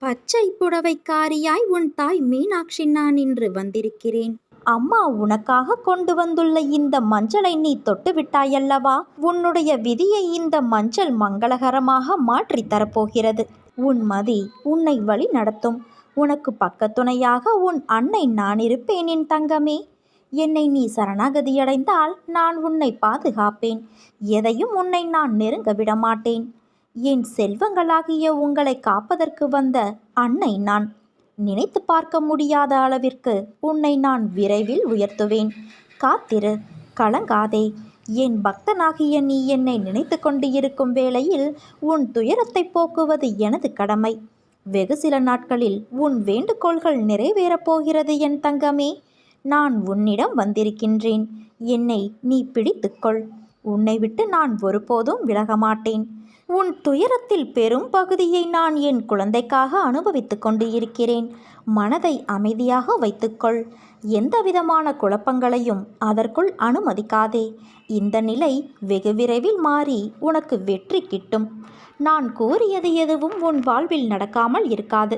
பச்சை புடவைக்காரியாய் உன் தாய் மீனாட்சி நான் இன்று வந்திருக்கிறேன். அம்மா உனக்காக கொண்டு வந்துள்ள இந்த மஞ்சளை நீ தொட்டு விட்டாயல்லவா? உன்னுடைய விதியை இந்த மஞ்சள் மங்களகரமாக மாற்றி தரப்போகிறது. உன் மதி உன்னை வழி நடத்தும். உனக்கு பக்கத்துணையாக உன் அன்னை நான் இருப்பேன் என் தங்கமே. என்னை நீ சரணாகதியடைந்தால் நான் உன்னை பாதுகாப்பேன். எதையும் உன்னை நான் நெருங்க விடமாட்டேன். என் செல்வங்களாகிய உங்களை காப்பதற்கு வந்த அன்னை நான். நினைத்து பார்க்க முடியாத அளவிற்கு உன்னை நான் விரைவில் உயர்த்துவேன். காத்திரு, கலங்காதே. என் பக்தனாகிய நீ என்னை நினைத்து கொண்டு இருக்கும் வேளையில் உன் துயரத்தை போக்குவது எனது கடமை. வெகு சில நாட்களில் உன் வேண்டுகோள்கள் நிறைவேறப் போகிறது என் தங்கமே. நான் உன்னிடம் வந்திருக்கின்றேன். என்னை நீ பிடித்துக்கொள். உன்னை விட்டு நான் ஒருபோதும் விலக மாட்டேன். உன் துயரத்தில் பெரும் பகுதியை நான் என் குழந்தைக்காக அனுபவித்து கொண்டு இருக்கிறேன். மனதை அமைதியாக வைத்துக்கொள். எந்தவிதமான குழப்பங்களையும் அதற்குள் அனுமதிக்காதே. இந்த நிலை வெகு விரைவில் மாறி உனக்கு வெற்றி கிட்டும். நான் கூறியது எதுவும் உன் வாழ்வில் நடக்காமல் இருக்காது.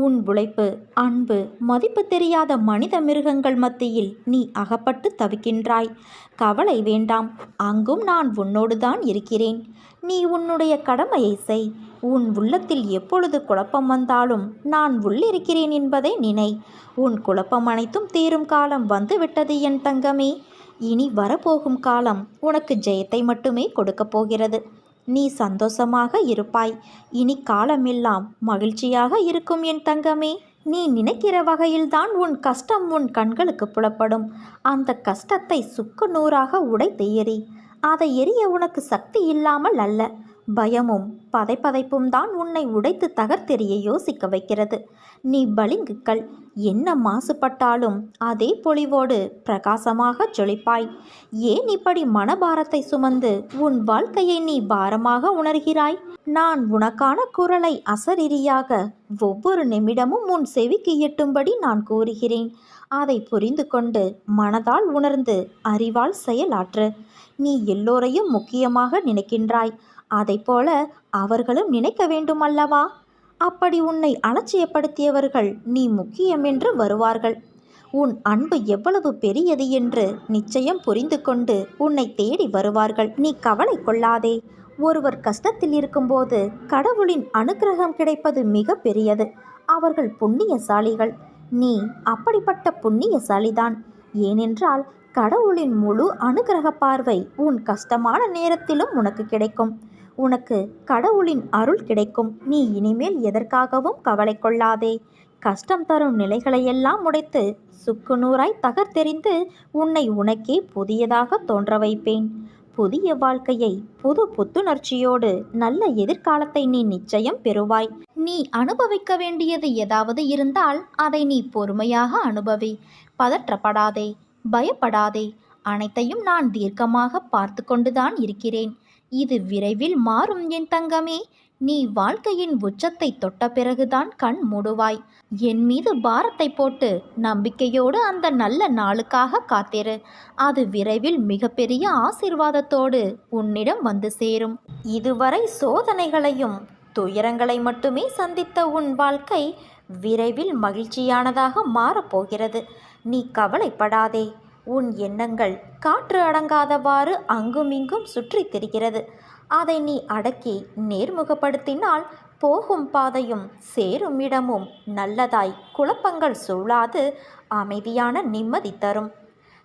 உன் உழைப்பு, அன்பு, மதிப்பு தெரியாத மனித மிருகங்கள் மத்தியில் நீ அகப்பட்டு தவிக்கின்றாய். கவலை வேண்டாம். அங்கும் நான் உன்னோடுதான் இருக்கிறேன். நீ உன்னுடைய கடமையை செய். உன் உள்ளத்தில் எப்பொழுது குழப்பம் வந்தாலும் நான் உள்ளிருக்கிறேன் என்பதை நினை. உன் குழப்பம் அனைத்தும் தீரும் காலம் வந்துவிட்டது என் தங்கமே. இனி வரப்போகும் காலம் உனக்கு ஜெயத்தை மட்டுமே கொடுக்கப் போகிறது. நீ சந்தோஷமாக இருப்பாய். இனி காலமெல்லாம் மகிழ்ச்சியாக இருக்கும் என் தங்கமே. நீ நினைக்கிற வகையில்தான் உன் கஷ்டம் உன் கண்களுக்கு புலப்படும். அந்த கஷ்டத்தை சுக்கு நூறாக உடைத்து எறி. அதை எரிய உனக்கு சக்தி இல்லாமல் அல்ல. பயமும் பதைப்பதைப்பும் தான் உன்னை உடைத்து தகர்த்தெறிய யோசிக்க வைக்கிறது. நீ பளிங்குக்கள். என்ன மாசுபட்டாலும் அதே பொலிவோடு பிரகாசமாக ஜொலிப்பாய். ஏன் இப்படி மனபாரத்தை சுமந்து உன் வாழ்க்கையை நீ பாரமாக உணர்கிறாய்? நான் உனக்கான குரலை அசரீரியாக ஒவ்வொரு நிமிடமும் உன் செவிக்கு எட்டும்படி நான் கூறுகிறேன். அதை புரிந்து கொண்டு மனதால் உணர்ந்து அறிவால் செயலாற்று. நீ எல்லோரையும் முக்கியமாக நினைக்கின்றாய். அதைப்போல அவர்களும் நினைக்க வேண்டும் அல்லவா? அப்படி உன்னை அலட்சியப்படுத்தியவர்கள் நீ முக்கியம் என்று வருவார்கள். உன் அன்பு எவ்வளவு பெரியது என்று நிச்சயம் புரிந்து கொண்டு உன்னை தேடி வருவார்கள். நீ கவலை கொள்ளாதே. ஒருவர் கஷ்டத்தில் இருக்கும்போது கடவுளின் அனுக்கிரகம் கிடைப்பது மிக பெரியது. அவர்கள் புண்ணியசாலிகள். நீ அப்படிப்பட்ட புண்ணியசாலிதான். ஏனென்றால் கடவுளின் முழு அனுக்கிரக பார்வை உன் கஷ்டமான நேரத்திலும் உனக்கு கிடைக்கும். உனக்கு கடவுளின் அருள் கிடைக்கும். நீ இனிமேல் எதற்காகவும் கவலை கொள்ளாதே. கஷ்டம் தரும் நிலைகளையெல்லாம் உடைத்து சுக்கு நூறாய் தகர்த்தெறிந்து உன்னை உனக்கே புதியதாக தோன்ற வைப்பேன். புதிய வாழ்க்கையை புது புத்துணர்ச்சியோடு நல்ல எதிர்காலத்தை நீ நிச்சயம் பெறுவாய். நீ அனுபவிக்க வேண்டியது ஏதாவது இருந்தால் அதை நீ பொறுமையாக அனுபவி. பதற்றப்படாதே, பயப்படாதே. அனைத்தையும் நான் தீர்க்கமாக பார்த்து கொண்டுதான் இருக்கிறேன். இது விரைவில் மாறும் என் தங்கமே. நீ வாழ்க்கையின் உச்சத்தை தொட்ட பிறகுதான் கண் மூடுவாய். என் மீது பாரத்தை போட்டு நம்பிக்கையோடு அந்த நல்ல நாளுக்காக காத்திரு. அது விரைவில் மிகப்பெரிய ஆசீர்வாதத்தோடு உன்னிடம் வந்து சேரும். இதுவரை சோதனைகளையும் துயரங்களை மட்டுமே சந்தித்த உன் வாழ்க்கை விரைவில் மகிழ்ச்சியானதாக மாறப்போகிறது. நீ கவலைப்படாதே. உன் எண்ணங்கள் காற்று அடங்காதவாறு அங்குமிங்கும் சுற்றி திரிகிறது. அதை நீ அடக்கி நேர்முகப்படுத்தினால் போகும் பாதையும் சேரும் இடமும் நல்லதாய் குழப்பங்கள் சூழாது அமைதியான நிம்மதி தரும்.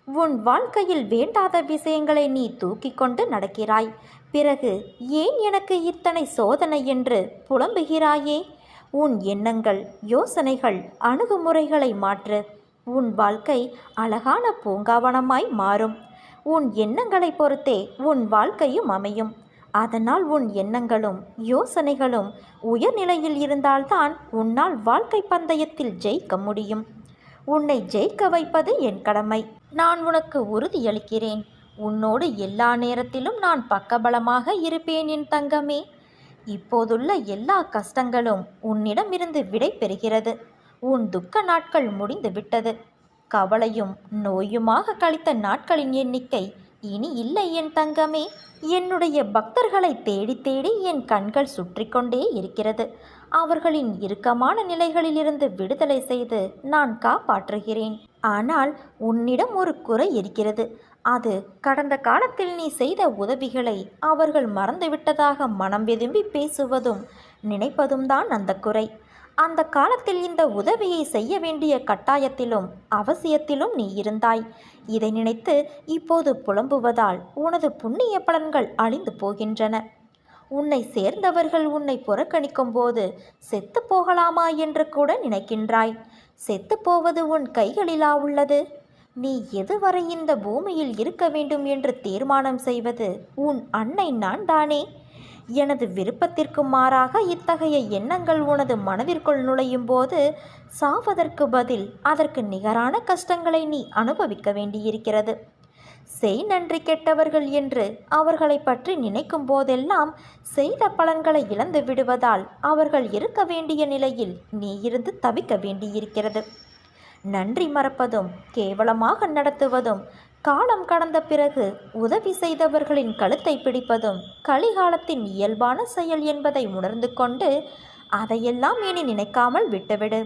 உன் வாழ்க்கையில் வேண்டாத விஷயங்களை நீ தூக்கி கொண்டு நடக்கிறாய். பிறகு ஏன் எனக்கு இத்தனை சோதனை என்று புலம்புகிறாயே? உன் எண்ணங்கள், யோசனைகள், அணுகுமுறைகளை மாற்று. உன் வாழ்க்கை அழகான பூங்காவனமாய் மாறும். உன் எண்ணங்களை பொறுத்தே உன் வாழ்க்கையும் அமையும். அதனால் உன் எண்ணங்களும் யோசனைகளும் உயர்நிலையில் இருந்தால்தான் உன்னால் வாழ்க்கை பந்தயத்தில் ஜெயிக்க முடியும். உன்னை ஜெயிக்க வைப்பது என் கடமை. நான் உனக்கு உறுதியளிக்கிறேன். உன்னோடு எல்லா நேரத்திலும் நான் பக்கபலமாக இருப்பேன் என் தங்கமே. இப்போதுள்ள எல்லா கஷ்டங்களும் உன்னிடமிருந்து விடை பெறுகிறது. உன் துக்க நாட்கள் முடிந்து விட்டது. கவலையும் நோயுமாக கழித்த நாட்களின் எண்ணிக்கை இனி இல்லை என் தங்கமே. என்னுடைய பக்தர்களை தேடி தேடி என் கண்கள் சுற்றி கொண்டே இருக்கிறது. அவர்களின் இறுக்கமான நிலைகளிலிருந்து விடுதலை செய்து நான் காப்பாற்றுகிறேன். ஆனால் உன்னிடம் ஒரு குறை இருக்கிறது. அது கடந்த காலத்தில் நீ செய்த உதவிகளை அவர்கள் மறந்துவிட்டதாக மனம் வெதும்பி பேசுவதும் நினைப்பதும் தான் அந்த குறை. அந்த காலத்தில் இந்த உதவியை செய்ய வேண்டிய கட்டாயத்திலும் அவசியத்திலும் நீ இருந்தாய். இதை நினைத்து இப்போது புலம்புவதால் உனது புண்ணிய பலன்கள் அழிந்து போகின்றன. உன்னை சேர்ந்தவர்கள் உன்னை புறக்கணிக்கும் போது செத்து போகலாமா என்று கூட நினைக்கின்றாய். செத்து போவது உன் கைகளிலா உள்ளது? நீ எதுவரை இந்த பூமியில் இருக்க வேண்டும் என்று தீர்மானம் செய்வது உன் அன்னை நான் தானே. எனது விருப்பத்திற்கு மாறாக இத்தகைய எண்ணங்கள் உனது மனதிற்குள் நுழையும் போது சாவதற்கு பதில் அதற்கு நிகரான கஷ்டங்களை நீ அனுபவிக்க வேண்டியிருக்கிறது. செய் நன்றி கெட்டவர்கள் என்று அவர்களை பற்றி நினைக்கும் போதெல்லாம் செய்த பலன்களை இழந்து விடுவதால் அவர்கள் இருக்க வேண்டிய நிலையில் நீ இருந்து தவிக்க வேண்டியிருக்கிறது. நன்றி மறப்பதும் கேவலமாக நடத்துவதும் காலம் கடந்த பிறகு உதவி செய்தவர்களின் கழுத்தை பிடிப்பதும் கலிகாலத்தின் இயல்பான செயல் என்பதை உணர்ந்து கொண்டு அதையெல்லாம் இனி நினைக்காமல் விட்டுவிடு.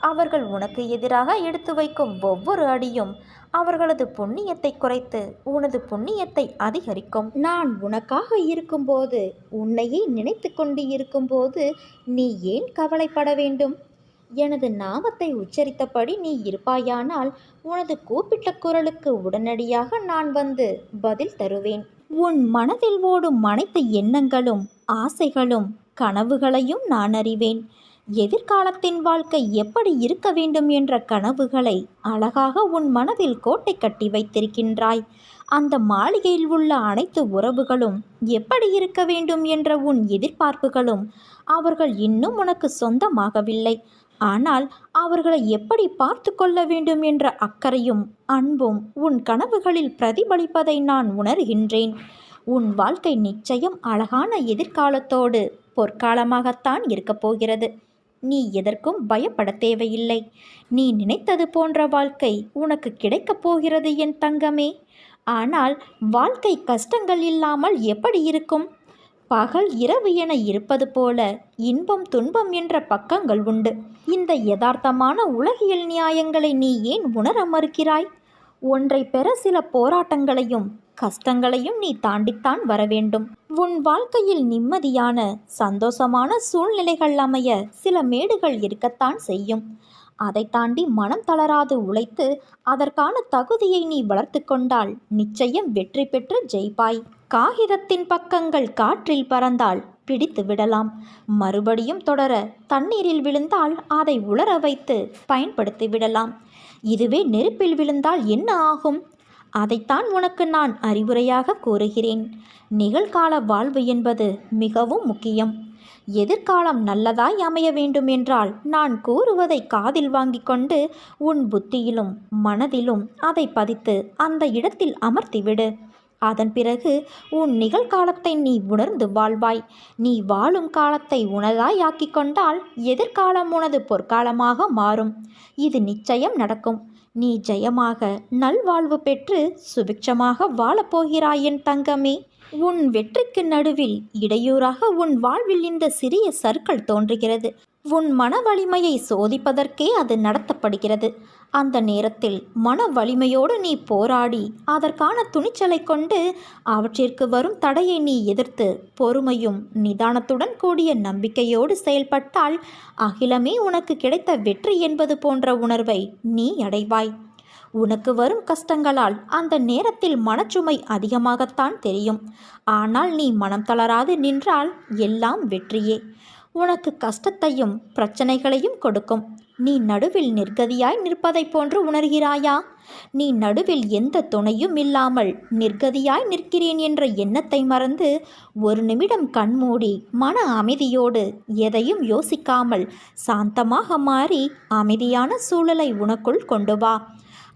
அவர்கள் உனக்கு எதிராக எடுத்து வைக்கும் ஒவ்வொரு அடியும் அவர்களது புண்ணியத்தை குறைத்து உனது புண்ணியத்தை அதிகரிக்கும். நான் உனக்காக இருக்கும்போது, உன்னையே நினைத்து கொண்டு இருக்கும்போது நீ ஏன் கவலைப்பட வேண்டும்? எனது நாமத்தை உச்சரித்தபடி நீ இருப்பாயானால் உனது கூப்பிட்ட குரலுக்கு உடனடியாக நான் வந்து பதில் தருவேன். உன் மனதில் ஓடும் அனைத்து எண்ணங்களும் ஆசைகளும் கனவுகளையும் நான் அறிவேன். எதிர்காலத்தின் வாழ்க்கை எப்படி இருக்க வேண்டும் என்ற கனவுகளை அழகாக உன் மனதில் கோட்டை கட்டி வைத்திருக்கின்றாய். அந்த மாளிகையில் உள்ள அனைத்து உறவுகளும் எப்படி இருக்க வேண்டும் என்ற உன் எதிர்பார்ப்புகளும் அவர்கள் இன்னும் உனக்கு சொந்தமாகவில்லை. ஆனால் அவர்களை எப்படி பார்த்து கொள்ள வேண்டும் என்ற அக்கறையும் அன்பும் உன் கனவுகளில் பிரதிபலிப்பதை நான் உணர்கின்றேன். உன் வாழ்க்கை நிச்சயம் அழகான எதிர்காலத்தோடு பொற்காலமாகத்தான் இருக்கப் போகிறது. நீ எதற்கும் பயப்பட தேவையில்லை. நீ நினைத்தது போன்ற வாழ்க்கை உனக்கு கிடைக்கப் போகிறது என் தங்கமே. ஆனால் வாழ்க்கை கஷ்டங்கள் இல்லாமல் எப்படி இருக்கும்? பகல் இரவு என இருப்பது போல இன்பம் துன்பம் என்ற பக்கங்கள் உண்டு. இந்த யதார்த்தமான உலகியல் நியாயங்களை நீ ஏன் உணர மறுக்கிறாய்? ஒன்றை பெற சில போராட்டங்களையும் கஷ்டங்களையும் நீ தாண்டித்தான் வர வேண்டும். உன் வாழ்க்கையில் நிம்மதியான சந்தோஷமான சூழ்நிலைகள் அமைய சில மேடுகள் இருக்கத்தான் செய்யும். அதை தாண்டி மனம் தளராது உழைத்து அதற்கான தகுதியை நீ வளர்த்து கொண்டால் நிச்சயம் வெற்றி பெற்று ஜெயிப்பாய். காகிதத்தின் பக்கங்கள் காற்றில் பறந்தால் பிடித்து விடலாம். மறுபடியும் தொடர தண்ணீரில் விழுந்தால் அதை உலர வைத்து பயன்படுத்தி விடலாம். இதுவே நெருப்பில் விழுந்தால் என்ன ஆகும்? அதைத்தான் உனக்கு நான் அறிவுரையாக கூறுகிறேன். நிகழ்கால வாழ்வு என்பது மிகவும் முக்கியம். எதிர்காலம் நல்லதாய் அமைய வேண்டும் என்றால் நான் கூறுவதை காதில் வாங்கி கொண்டு உன் புத்தியிலும் மனதிலும் அதை பதித்து அந்த இடத்தில் அமர்த்திவிடு. அதன் பிறகு உன் நிகழ்காலத்தை நீ உணர்ந்து வாழ்வாய். நீ வாழும் காலத்தை உனதாய் ஆக்கி கொண்டால் எதிர்காலம் உனது பொற்காலமாக மாறும். இது நிச்சயம் நடக்கும். நீ ஜெயமாக நல்வாழ்வு பெற்று சுபிட்சமாக வாழப்போகிறாய் என் தங்கமே. உன் வெற்றிக்கு நடுவில் இடையூறாக உன் வாழ்வில் இந்த சிறிய சறுக்கல் தோன்றுகிறது. உன் மன வலிமையை சோதிப்பதற்கே அது நடத்தப்படுகிறது. அந்த நேரத்தில் மன வலிமையோடு நீ போராடி அதற்கான துணிச்சலை கொண்டு அவற்றிற்கு வரும் தடையை நீ எதிர்த்து பொறுமையும் நிதானத்துடன் கூடிய நம்பிக்கையோடு செயல்பட்டால் அகிலமே உனக்கு கிடைத்த வெற்றி என்பது போன்ற உணர்வை நீ அடைவாய். உனக்கு வரும் கஷ்டங்களால் அந்த நேரத்தில் மனச்சுமை அதிகமாகத்தான் தெரியும். ஆனால் நீ மனம் தளராது நின்றால் எல்லாம் வெற்றியே. உனக்கு கஷ்டத்தையும் பிரச்சனைகளையும் கொடுக்கும். நீ நடுவில் நிர்கதியாய் நிற்பதை போன்று உணர்கிறாயா? நீ நடுவில் எந்த துணையும் இல்லாமல் நிர்கதியாய் நிற்கிறேன் என்ற எண்ணத்தை மறந்து ஒரு நிமிடம் கண்மூடி மன அமைதியோடு எதையும் யோசிக்காமல் சாந்தமாக மாறி அமைதியான சூழலை உனக்குள் கொண்டு வா.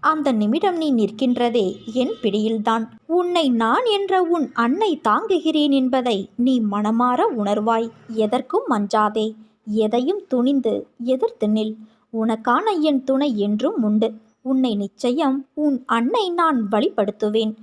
அந்த நிமிடம் நீ நிற்கின்றதே என் பிடியில்தான். உன்னை நான் என்ற உன் அன்னை தாங்குகிறேன் என்பதை நீ மனமாற உணர்வாய். எதற்கும் அஞ்சாதே. எதையும் துணிந்து எதிர்த்து நில். உனக்கான என் துணை என்றும் உண்டு. உன்னை நிச்சயம் உன் அன்னை நான் வழிப்படுத்துவேன்.